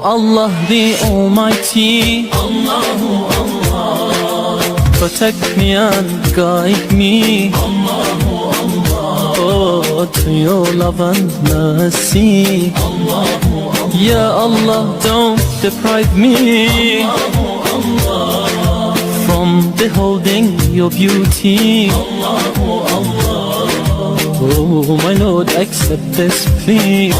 Allah the Almighty, Allahu Allah, protect me and guide me, Allahu Allah, oh, to your love and mercy, Allahu Allah. Ya Allah, don't deprive me, Allahu Allah, from beholding your beauty, Allahu Allah. Oh my Lord, accept this plea,